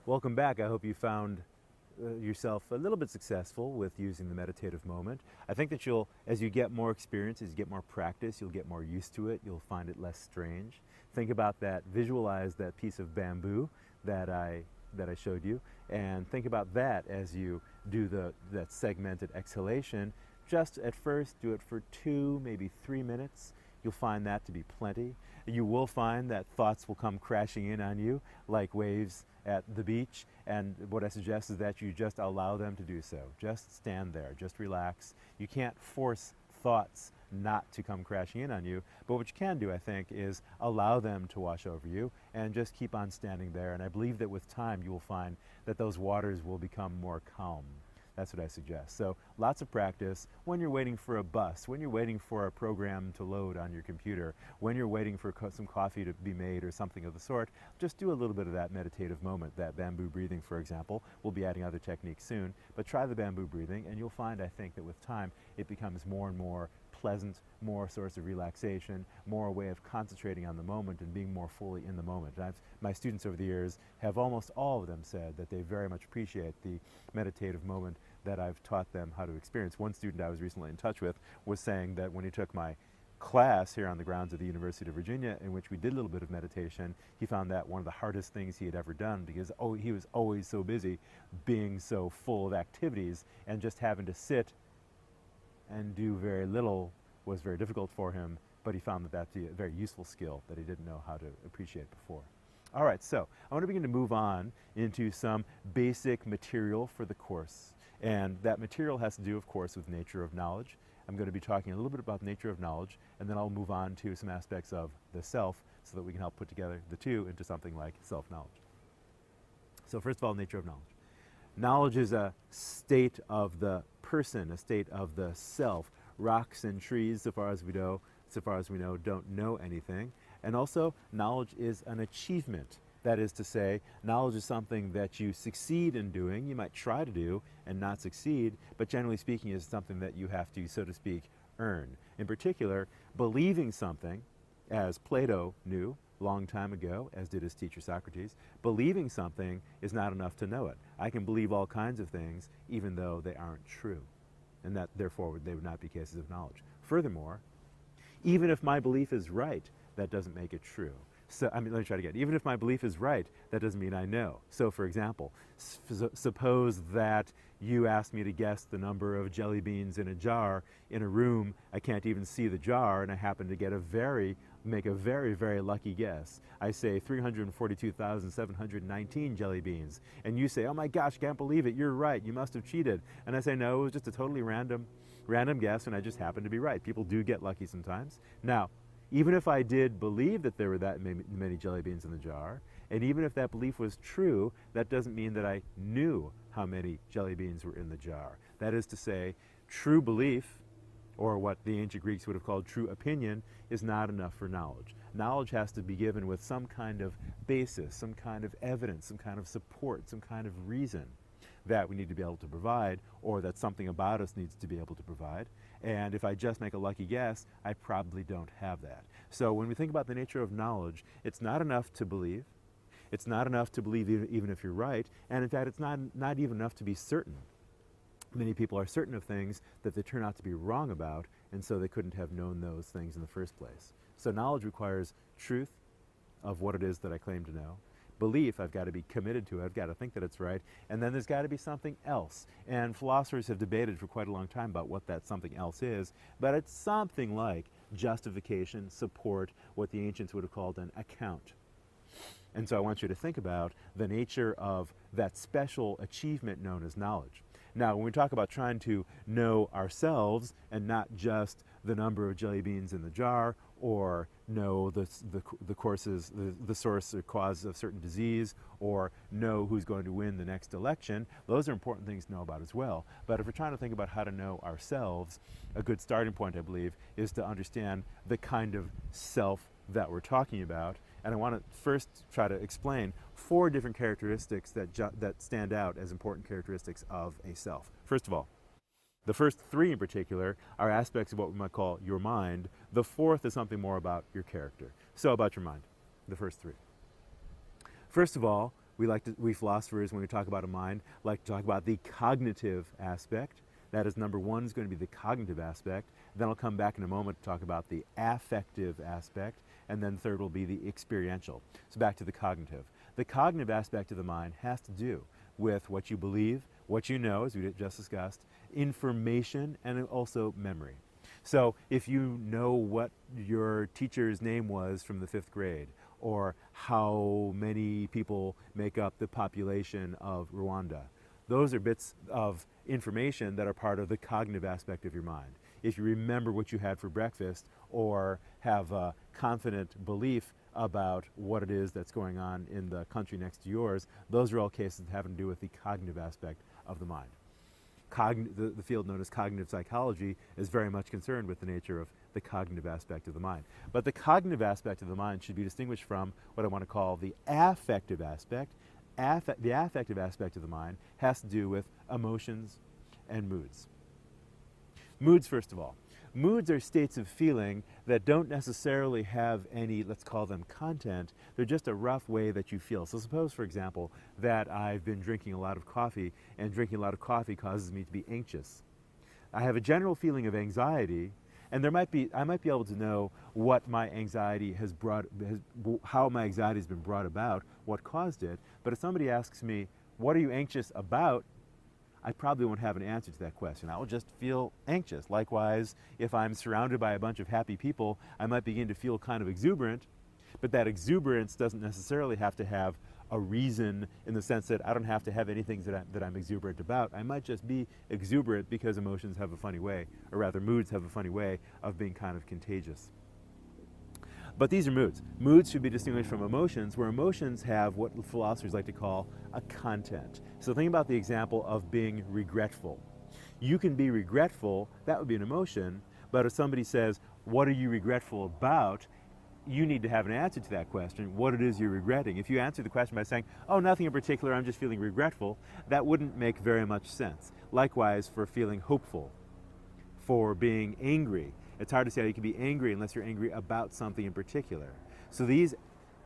Welcome back. I hope you found yourself a little bit successful with using the meditative moment. I think that you'll, as you get more experience, as you get more practice, you'll get more used to it. You'll find it less strange. Think about that, visualize that piece of bamboo that I showed you, and think about that as you do that segmented exhalation. Just at first, do it for 2, maybe 3 minutes. You'll find that to be plenty. You will find that thoughts will come crashing in on you like waves at the beach, and what I suggest is that you just allow them to do so. Just stand there, just relax. You can't force thoughts not to come crashing in on you, but what you can do, I think, is allow them to wash over you and just keep on standing there. And I believe that with time you will find that those waters will become more calm. That's what I suggest. So lots of practice when you're waiting for a bus, when you're waiting for a program to load on your computer, when you're waiting for some coffee to be made or something of the sort. Just do a little bit of that meditative moment, that bamboo breathing, for example. We'll be adding other techniques soon, but try the bamboo breathing and you'll find, I think, that with time it becomes more and more pleasant, more a source of relaxation, more a way of concentrating on the moment and being more fully in the moment. And my students over the years have almost all of them said that they very much appreciate the meditative moment that I've taught them how to experience. One student I was recently in touch with was saying that when he took my class here on the grounds of the University of Virginia, in which we did a little bit of meditation, he found that one of the hardest things he had ever done, because he was always so busy being so full of activities, and just having to sit and do very little was very difficult for him, but he found that that's a very useful skill that he didn't know how to appreciate before. All right, so I want to begin to move on into some basic material for the course. And that material has to do, of course, with nature of knowledge. I'm going to be talking a little bit about nature of knowledge, and then I'll move on to some aspects of the self so that we can help put together the two into something like self-knowledge. So first of all, nature of knowledge. Knowledge is a state of the person, a state of the self. Rocks and trees, so far as we know, don't know anything. And also, knowledge is an achievement. That is to say, knowledge is something that you succeed in doing. You might try to do and not succeed, but generally speaking, is something that you have to, so to speak, earn. In particular, believing something, as Plato knew a long time ago, as did his teacher Socrates, believing something is not enough to know it. I can believe all kinds of things even though they aren't true, and that therefore they would not be cases of knowledge. Furthermore, even if my belief is right, that doesn't make it true. So, let me try it again. Even if my belief is right, that doesn't mean I know. So, for example, suppose that you asked me to guess the number of jelly beans in a jar in a room. I can't even see the jar, and I happen to make a very, very lucky guess. I say 342,719 jelly beans, and you say, "Oh my gosh, can't believe it! You're right. You must have cheated." And I say, "No, it was just a totally random guess, and I just happened to be right." People do get lucky sometimes. Now, even if I did believe that there were that many jelly beans in the jar, and even if that belief was true, that doesn't mean that I knew how many jelly beans were in the jar. That is to say, true belief, or what the ancient Greeks would have called true opinion, is not enough for knowledge. Knowledge has to be given with some kind of basis, some kind of evidence, some kind of support, some kind of reason that we need to be able to provide, or that something about us needs to be able to provide. And if I just make a lucky guess, I probably don't have that. So when we think about the nature of knowledge, it's not enough to believe. It's not enough to believe even if you're right. And in fact, it's not even enough to be certain. Many people are certain of things that they turn out to be wrong about, and so they couldn't have known those things in the first place. So knowledge requires truth of what it is that I claim to know. Belief, I've got to be committed to it, I've got to think that it's right, and then there's got to be something else. And philosophers have debated for quite a long time about what that something else is, but it's something like justification, support, what the ancients would have called an account. And so I want you to think about the nature of that special achievement known as knowledge. Now, when we talk about trying to know ourselves and not just the number of jelly beans in the jar, or know the source or cause of certain disease, or know who's going to win the next election, those are important things to know about as well. But if we're trying to think about how to know ourselves, a good starting point, I believe, is to understand the kind of self that we're talking about. And I want to first try to explain 4 different characteristics that stand out as important characteristics of a self. First of all, the first 3 in particular are aspects of what we might call your mind. The 4th is something more about your character. So about your mind, the first 3. First of all, We philosophers, when we talk about a mind, like to talk about the cognitive aspect. That is, number one is going to be the cognitive aspect. Then I'll come back in a moment to talk about the affective aspect. And then third will be the experiential. So back to the cognitive. The cognitive aspect of the mind has to do with what you believe, what you know, as we just discussed, information, and also memory. So if you know what your teacher's name was from the 5th grade, or how many people make up the population of Rwanda, those are bits of information that are part of the cognitive aspect of your mind. If you remember what you had for breakfast, or have a confident belief about what it is that's going on in the country next to yours, those are all cases that have to do with the cognitive aspect of the mind. The field known as cognitive psychology is very much concerned with the nature of the cognitive aspect of the mind. But the cognitive aspect of the mind should be distinguished from what I want to call the affective aspect. The affective aspect of the mind has to do with emotions and moods. Moods, first of all. Moods are states of feeling that don't necessarily have any, let's call them content. They're just a rough way that you feel. So suppose, for example, that I've been drinking a lot of coffee, and drinking a lot of coffee causes me to be anxious. I have a general feeling of anxiety, and I might be able to know what my anxiety how my anxiety has been brought about, what caused it. But if somebody asks me, what are you anxious about? I probably won't have an answer to that question. I will just feel anxious. Likewise, if I'm surrounded by a bunch of happy people, I might begin to feel kind of exuberant, but that exuberance doesn't necessarily have to have a reason, in the sense that I don't have to have anything that I'm exuberant about. I might just be exuberant because emotions have a funny way, or rather moods have a funny way of being kind of contagious. But these are moods. Moods should be distinguished from emotions, where emotions have what philosophers like to call a content. So think about the example of being regretful. You can be regretful, that would be an emotion, but if somebody says, what are you regretful about? You need to have an answer to that question, what it is you're regretting. If you answer the question by saying, oh, nothing in particular, I'm just feeling regretful, that wouldn't make very much sense. Likewise, for feeling hopeful, for being angry. It's hard to say how you can be angry unless you're angry about something in particular. So these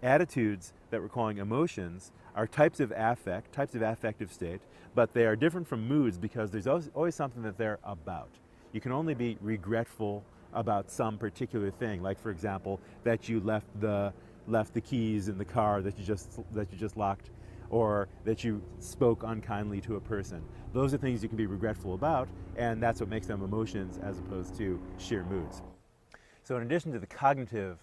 attitudes that we're calling emotions are types of affect, types of affective state, but they are different from moods because there's always something that they're about. You can only be regretful about some particular thing, like for example, that you left the keys in the car that you just locked, or that you spoke unkindly to a person. Those are things you can be regretful about, and that's what makes them emotions as opposed to sheer moods. So in addition to the cognitive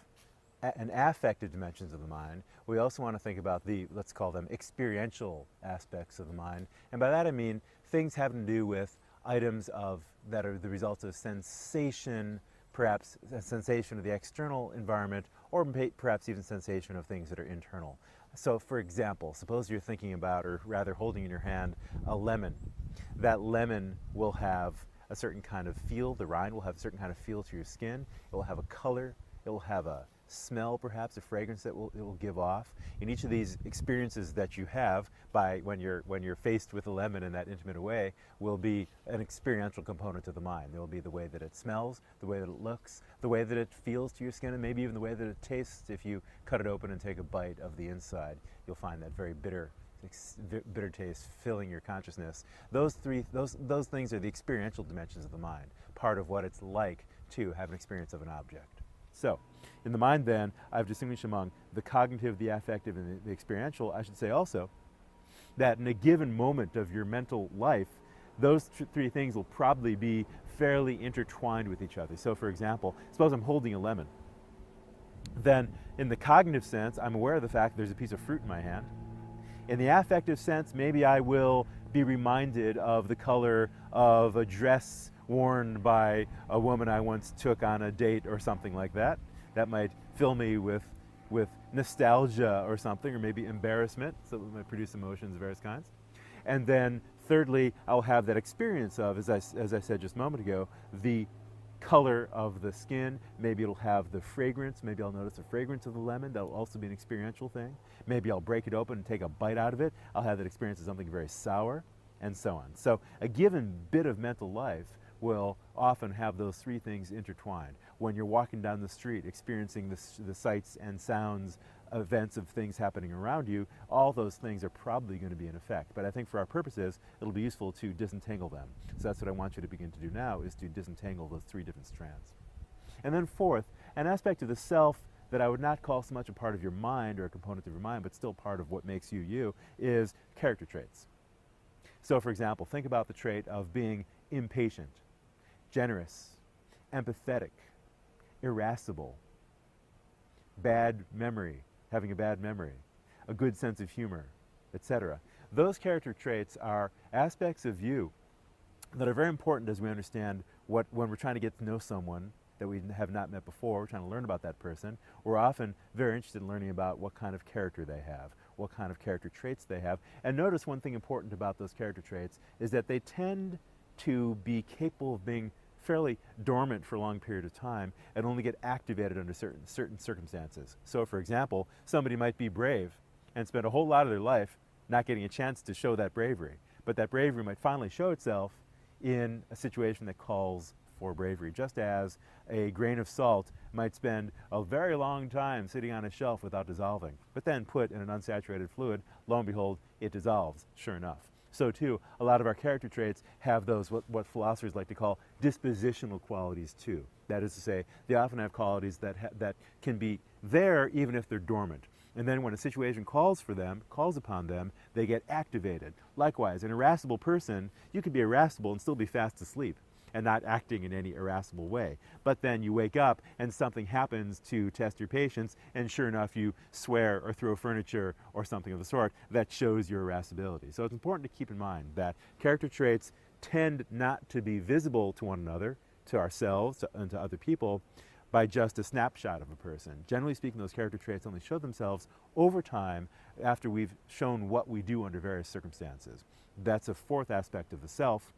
and affective dimensions of the mind, we also want to think about the, let's call them, experiential aspects of the mind. And by that I mean things having to do with items that are the results of sensation, perhaps a sensation of the external environment, or perhaps even sensation of things that are internal. So for example, suppose you're thinking about, or rather holding in your hand, a lemon. That lemon will have a certain kind of feel, the rind will have a certain kind of feel to your skin, it will have a color, it will have a smell, perhaps a fragrance that it will give off. In each of these experiences that you have when you're faced with a lemon in that intimate way will be an experiential component to the mind. There will be the way that it smells, the way that it looks, the way that it feels to your skin, and maybe even the way that it tastes. If you cut it open and take a bite of the inside, you'll find that very bitter taste filling your consciousness. Those things are the experiential dimensions of the mind, part of what it's like to have an experience of an object. So, in the mind then, I've distinguished among the cognitive, the affective, and the experiential. I should say also that in a given moment of your mental life, those three things will probably be fairly intertwined with each other. So for example, suppose I'm holding a lemon. Then in the cognitive sense, I'm aware of the fact that there's a piece of fruit in my hand. In the affective sense, maybe I will be reminded of the color of a dress worn by a woman I once took on a date or something like that. That might fill me with nostalgia or something, or maybe embarrassment, so it might produce emotions of various kinds. And then thirdly, I'll have that experience of, as I said just a moment ago, the color of the skin. Maybe it'll have the fragrance. Maybe I'll notice the fragrance of the lemon. That'll also be an experiential thing. Maybe I'll break it open and take a bite out of it. I'll have that experience of something very sour, and so on. So a given bit of mental life will often have those three things intertwined. When you're walking down the street, experiencing the sights and sounds events of things happening around you, all those things are probably going to be in effect. But I think for our purposes, it'll be useful to disentangle them. So that's what I want you to begin to do now, is to disentangle those three different strands. And then fourth, an aspect of the self that I would not call so much a part of your mind or a component of your mind, but still part of what makes you you, is character traits. So for example, think about the trait of being impatient, generous, empathetic, irascible, bad memory, having a bad memory, a good sense of humor, etc. Those character traits are aspects of you that are very important as we understand when we're trying to get to know someone that we have not met before, we're trying to learn about that person. We're often very interested in learning about what kind of character they have, what kind of character traits they have. And notice one thing important about those character traits is that they tend to be capable of being fairly dormant for a long period of time and only get activated under certain circumstances. So for example, somebody might be brave and spend a whole lot of their life not getting a chance to show that bravery. But that bravery might finally show itself in a situation that calls for bravery, just as a grain of salt might spend a very long time sitting on a shelf without dissolving, but then put in an unsaturated fluid, lo and behold, it dissolves, sure enough. So too, a lot of our character traits have those, what philosophers like to call dispositional qualities too. That is to say, they often have qualities that can be there even if they're dormant. And then when a situation calls upon them, they get activated. Likewise, an irascible person, you can be irascible and still be fast asleep and not acting in any irascible way. But then you wake up and something happens to test your patience, and sure enough you swear or throw furniture or something of the sort that shows your irascibility. So it's important to keep in mind that character traits tend not to be visible to one another, to ourselves, and to other people by just a snapshot of a person. Generally speaking, those character traits only show themselves over time after we've shown what we do under various circumstances. That's a fourth aspect of the self.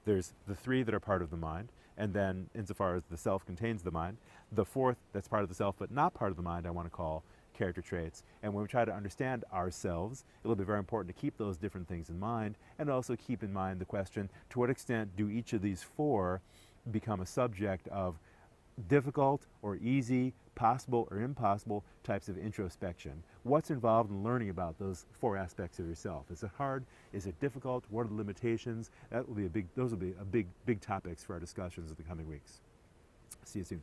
There's the three that are part of the mind, and then insofar as the self contains the mind, the fourth that's part of the self but not part of the mind I want to call character traits. And when we try to understand ourselves, it'll be very important to keep those different things in mind, and also keep in mind the question, to what extent do each of these four become a subject of difficult or easy, possible or impossible types of introspection? What's involved in learning about those four aspects of yourself? Is it hard? Is it difficult? What are the limitations? Those will be big topics for our discussions in the coming weeks. See you soon.